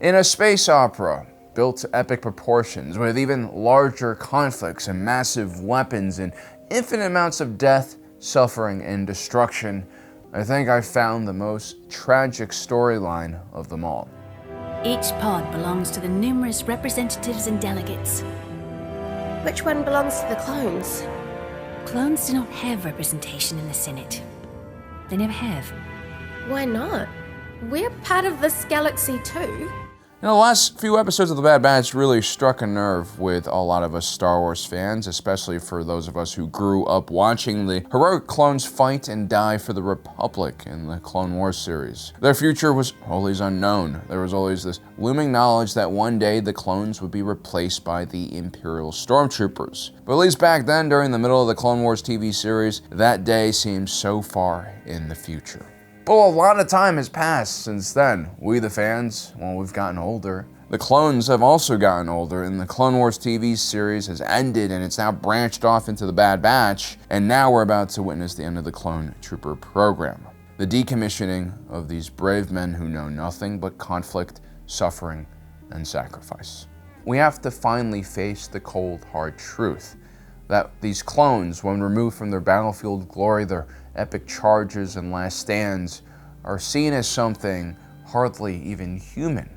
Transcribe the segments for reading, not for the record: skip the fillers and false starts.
In a space opera built to epic proportions, with even larger conflicts and massive weapons and infinite amounts of death, suffering, and destruction, I think I found the most tragic storyline of them all. Each pod belongs to the numerous representatives and delegates. Which one belongs to the clones? Clones do not have representation in the Senate. They never have. Why not? We're part of this galaxy too. The last few episodes of The Bad Batch really struck a nerve with a lot of us Star Wars fans, especially for those of us who grew up watching the heroic clones fight and die for the Republic in the Clone Wars series. Their future was always unknown. There was always this looming knowledge that one day the clones would be replaced by the Imperial stormtroopers. But at least back then, during the middle of the Clone Wars TV series, that day seemed so far in the future. But a lot of time has passed since then. We, the fans, well, we've gotten older. The clones have also gotten older, and the Clone Wars TV series has ended, and it's now branched off into the Bad Batch, and now we're about to witness the end of the Clone Trooper program. The decommissioning of these brave men who know nothing but conflict, suffering, and sacrifice. We have to finally face the cold, hard truth that these clones, when removed from their battlefield glory, their epic charges and last stands, are seen as something hardly even human.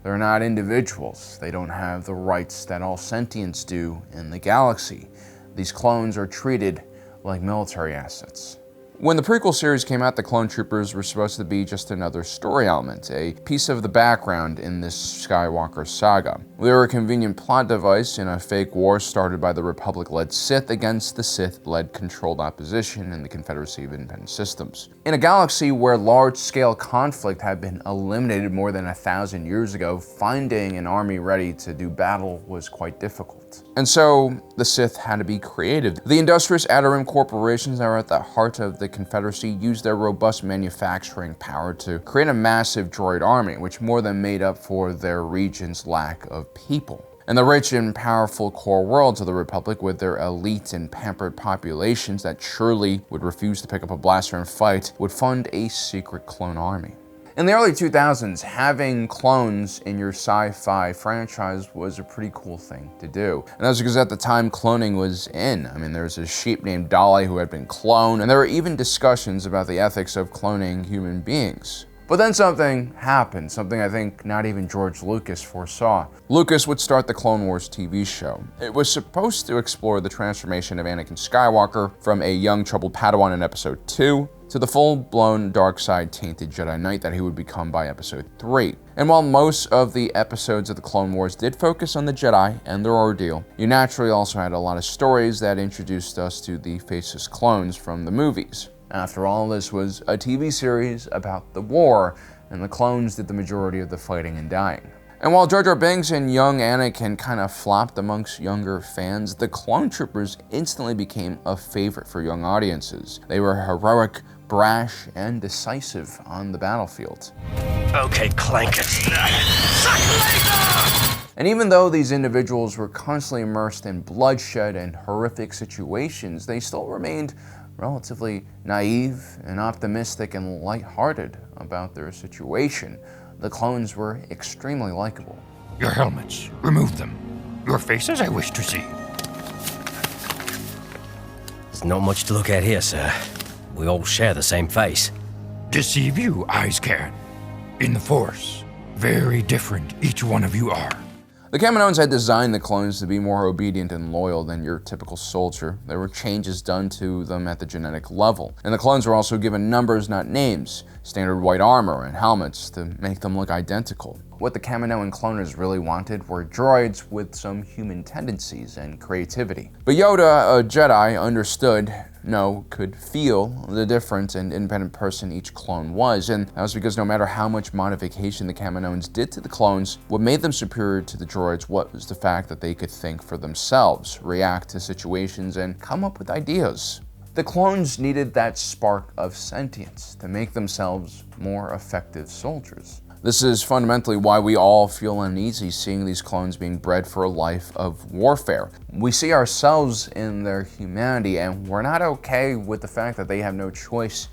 They're not individuals. They don't have the rights that all sentients do in the galaxy. These clones are treated like military assets. When the prequel series came out, the clone troopers were supposed to be just another story element, a piece of the background in this Skywalker saga. They were a convenient plot device in a fake war started by the Republic-led Sith against the Sith-led controlled opposition in the Confederacy of Independent Systems. In a galaxy where large-scale conflict had been eliminated more than 1,000 years ago, finding an army ready to do battle was quite difficult. And so the Sith had to be creative. The industrious Outer Rim corporations that are at the heart of the Confederacy used their robust manufacturing power to create a massive droid army, which more than made up for their region's lack of people. And the rich and powerful core worlds of the Republic, with their elite and pampered populations that surely would refuse to pick up a blaster and fight, would fund a secret clone army. In the early 2000s, having clones in your sci-fi franchise was a pretty cool thing to do. And that was because at the time, cloning was in. I mean, there was a sheep named Dolly who had been cloned, and there were even discussions about the ethics of cloning human beings. But then something happened, something I think not even George Lucas foresaw. Lucas would start the Clone Wars TV show. It was supposed to explore the transformation of Anakin Skywalker from a young troubled Padawan in Episode 2 to the full-blown dark side tainted Jedi Knight that he would become by Episode 3. And while most of the episodes of the Clone Wars did focus on the Jedi and their ordeal, you naturally also had a lot of stories that introduced us to the faceless clones from the movies. After all, this was a TV series about the war, and the clones did the majority of the fighting and dying. And while Jar Jar Binks and young Anakin kind of flopped amongst younger fans, the clone troopers instantly became a favorite for young audiences. They were heroic, brash, and decisive on the battlefield. Okay, clank it. And even though these individuals were constantly immersed in bloodshed and horrific situations, they still remained relatively naive and optimistic and lighthearted about their situation. The clones were extremely likable. Your helmets, remove them. Your faces I wish to see. There's not much to look at here, sir. We all share the same face. Deceive you, eyes can. In the Force, very different each one of you are. The Kaminoans had designed the clones to be more obedient and loyal than your typical soldier. There were changes done to them at the genetic level. And the clones were also given numbers, not names, standard white armor and helmets to make them look identical. What the Kaminoan cloners really wanted were droids with some human tendencies and creativity. But Yoda, a Jedi, understood, could feel the different and independent person each clone was, and that was because no matter how much modification the Kaminoans did to the clones, what made them superior to the droids was the fact that they could think for themselves, react to situations, and come up with ideas. The clones needed that spark of sentience to make themselves more effective soldiers. This is fundamentally why we all feel uneasy seeing these clones being bred for a life of warfare. We see ourselves in their humanity, and we're not okay with the fact that they have no choice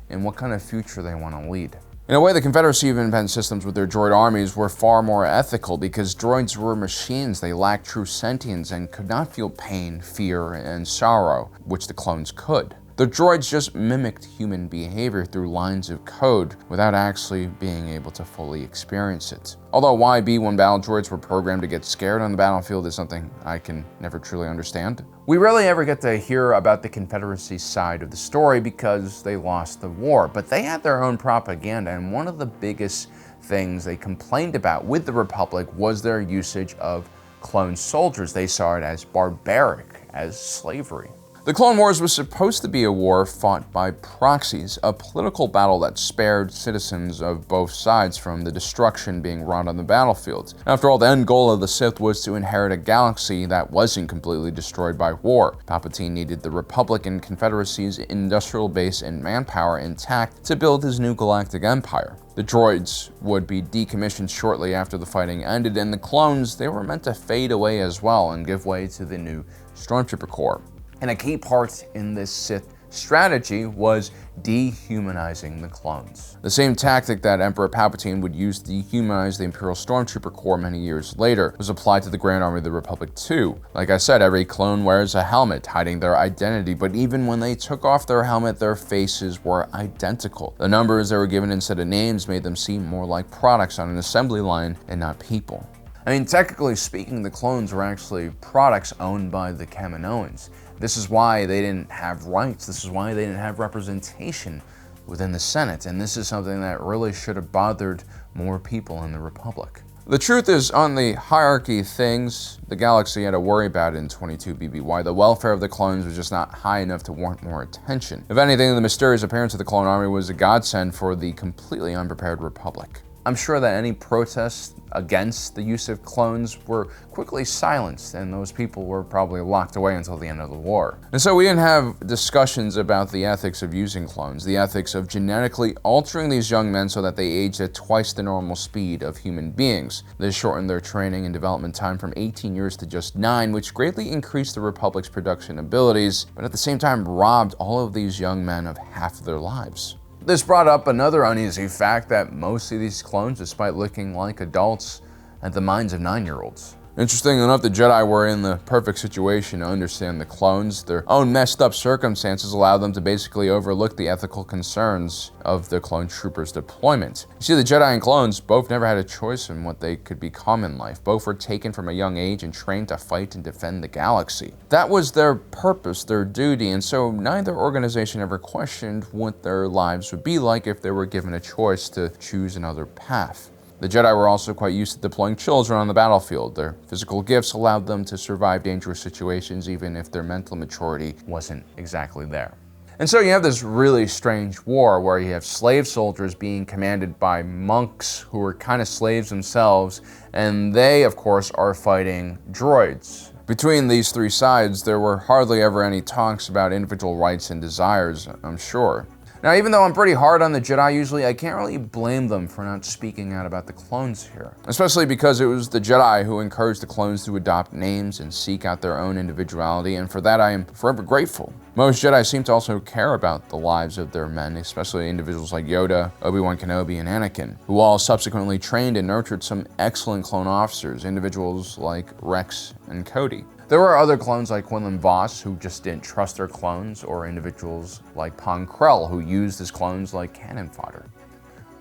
in what kind of future they want to lead. In a way, the Confederacy even bent systems with their droid armies were far more ethical because droids were machines. They lacked true sentience and could not feel pain, fear, and sorrow, which the clones could. The droids just mimicked human behavior through lines of code without actually being able to fully experience it. Although why B-1 battle droids were programmed to get scared on the battlefield is something I can never truly understand. We rarely ever get to hear about the Confederacy side of the story because they lost the war, but they had their own propaganda, and one of the biggest things they complained about with the Republic was their usage of clone soldiers. They saw it as barbaric, as slavery. The Clone Wars was supposed to be a war fought by proxies, a political battle that spared citizens of both sides from the destruction being wrought on the battlefield. After all, the end goal of the Sith was to inherit a galaxy that wasn't completely destroyed by war. Palpatine needed the Republic and Confederacy's industrial base and manpower intact to build his new galactic empire. The droids would be decommissioned shortly after the fighting ended, and the clones, they were meant to fade away as well and give way to the new Stormtrooper Corps. And a key part in this Sith strategy was dehumanizing the clones. The same tactic that Emperor Palpatine would use to dehumanize the Imperial Stormtrooper Corps many years later was applied to the Grand Army of the Republic too. Like I said, every clone wears a helmet, hiding their identity, but even when they took off their helmet, their faces were identical. The numbers they were given instead of names made them seem more like products on an assembly line and not people. I mean, technically speaking, the clones were actually products owned by the Kaminoans. This is why they didn't have rights. This is why they didn't have representation within the Senate. And this is something that really should have bothered more people in the Republic. The truth is, on the hierarchy of things, the galaxy had to worry about in 22 BBY. The welfare of the clones was just not high enough to warrant more attention. If anything, the mysterious appearance of the clone army was a godsend for the completely unprepared Republic. I'm sure that any protests against the use of clones were quickly silenced, and those people were probably locked away until the end of the war. And so we didn't have discussions about the ethics of using clones, the ethics of genetically altering these young men so that they aged at twice the normal speed of human beings. This shortened their training and development time from 18 years to just 9, which greatly increased the Republic's production abilities, but at the same time robbed all of these young men of half of their lives. This brought up another uneasy fact that most of these clones, despite looking like adults, had the minds of 9-year-olds. Interesting enough, the Jedi were in the perfect situation to understand the clones. Their own messed up circumstances allowed them to basically overlook the ethical concerns of the clone troopers' deployment. You see, the Jedi and clones both never had a choice in what they could become in life. Both were taken from a young age and trained to fight and defend the galaxy. That was their purpose, their duty, and so neither organization ever questioned what their lives would be like if they were given a choice to choose another path. The Jedi were also quite used to deploying children on the battlefield. Their physical gifts allowed them to survive dangerous situations even if their mental maturity wasn't exactly there. And so you have this really strange war where you have slave soldiers being commanded by monks who are kind of slaves themselves, and they, of course, are fighting droids. Between these three sides, there were hardly ever any talks about individual rights and desires, I'm sure. Now, even though I'm pretty hard on the Jedi usually, I can't really blame them for not speaking out about the clones here. Especially because it was the Jedi who encouraged the clones to adopt names and seek out their own individuality, and for that I am forever grateful. Most Jedi seem to also care about the lives of their men, especially individuals like Yoda, Obi-Wan Kenobi, and Anakin, who all subsequently trained and nurtured some excellent clone officers, individuals like Rex and Cody. There were other clones like Quinlan Vos who just didn't trust their clones, or individuals like Pong Krell who used his clones like cannon fodder.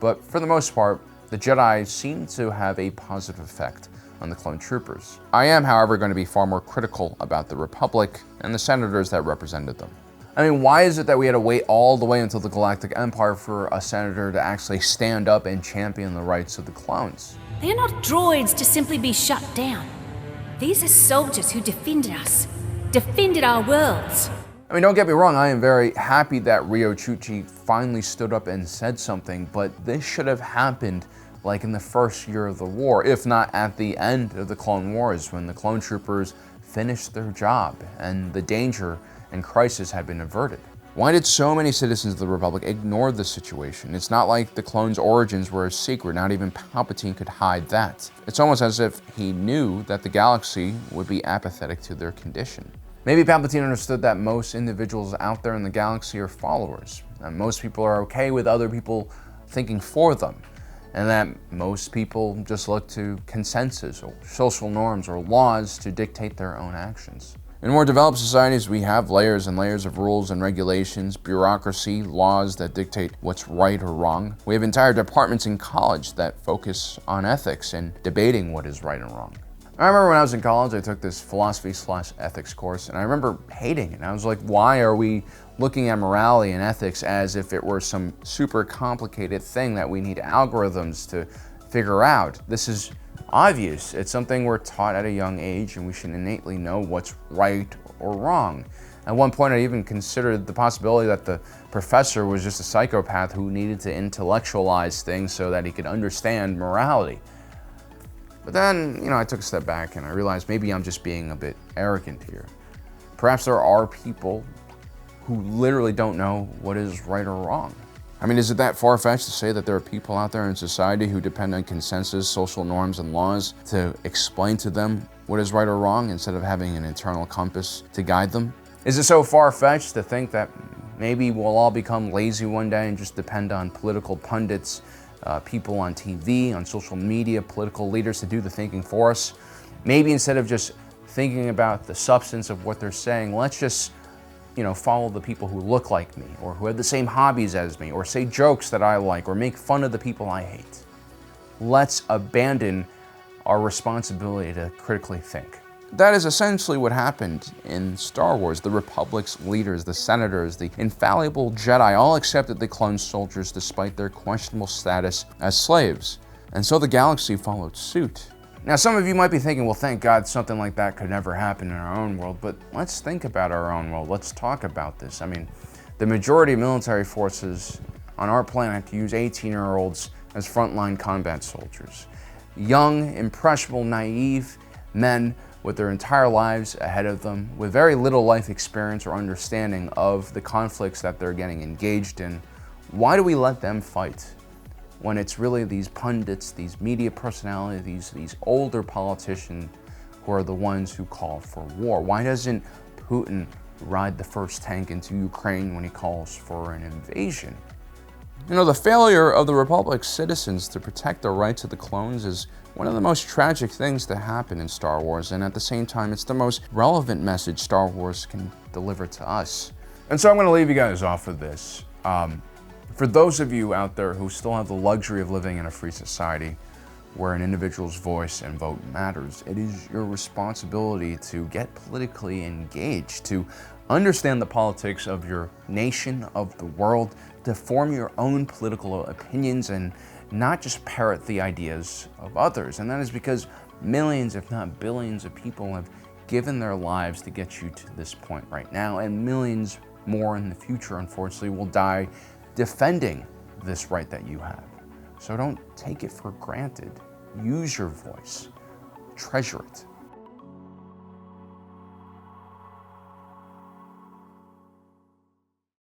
But for the most part, the Jedi seem to have a positive effect on the clone troopers. I am, however, going to be far more critical about the Republic and the senators that represented them. I mean, why is it that we had to wait all the way until the Galactic Empire for a senator to actually stand up and champion the rights of the clones? They are not droids to simply be shut down. These are soldiers who defended us, defended our worlds. I mean, don't get me wrong, I am very happy that Riyo Chuchi finally stood up and said something, but this should have happened like in the first year of the war, if not at the end of the Clone Wars, when the clone troopers finished their job and the danger and crisis had been averted. Why did so many citizens of the Republic ignore the situation? It's not like the clones' origins were a secret, not even Palpatine could hide that. It's almost as if he knew that the galaxy would be apathetic to their condition. Maybe Palpatine understood that most individuals out there in the galaxy are followers, and most people are okay with other people thinking for them, and that most people just look to consensus or social norms or laws to dictate their own actions. In more developed societies, we have layers and layers of rules and regulations, bureaucracy, laws that dictate what's right or wrong. We have entire departments in college that focus on ethics and debating what is right and wrong. I remember when I was in college, I took this philosophy/ethics course, and I remember hating it. I was like, why are we looking at morality and ethics as if it were some super complicated thing that we need algorithms to figure out? This is obvious. It's something we're taught at a young age, and we should innately know what's right or wrong. At one point, I even considered the possibility that the professor was just a psychopath who needed to intellectualize things so that he could understand morality. But then, I took a step back and I realized maybe I'm just being a bit arrogant here. Perhaps there are people who literally don't know what is right or wrong. I mean, is it that far-fetched to say that there are people out there in society who depend on consensus, social norms, and laws to explain to them what is right or wrong instead of having an internal compass to guide them? Is it so far-fetched to think that maybe we'll all become lazy one day and just depend on political pundits, people on TV, on social media, political leaders to do the thinking for us? Maybe instead of just thinking about the substance of what they're saying, let's just follow the people who look like me, or who have the same hobbies as me, or say jokes that I like, or make fun of the people I hate. Let's abandon our responsibility to critically think. That is essentially what happened in Star Wars. The Republic's leaders, the senators, the infallible Jedi all accepted the clone soldiers despite their questionable status as slaves. And so the galaxy followed suit. Now, some of you might be thinking, well, thank God something like that could never happen in our own world, but let's think about our own world. Let's talk about this. I mean, the majority of military forces on our planet use 18-year-olds as frontline combat soldiers. Young, impressionable, naive men with their entire lives ahead of them, with very little life experience or understanding of the conflicts that they're getting engaged in. Why do we let them fight when it's really these pundits, these media personalities, these older politicians who are the ones who call for war? Why doesn't Putin ride the first tank into Ukraine when he calls for an invasion? The failure of the Republic's citizens to protect the rights of the clones is one of the most tragic things to happen in Star Wars, and at the same time, it's the most relevant message Star Wars can deliver to us. And so I'm going to leave you guys off with this. For those of you out there who still have the luxury of living in a free society where an individual's voice and vote matters, it is your responsibility to get politically engaged, to understand the politics of your nation, of the world, to form your own political opinions and not just parrot the ideas of others. And that is because millions, if not billions, of people have given their lives to get you to this point right now, and millions more in the future, unfortunately, will die defending this right that you have. So don't take it for granted. Use your voice. Treasure it.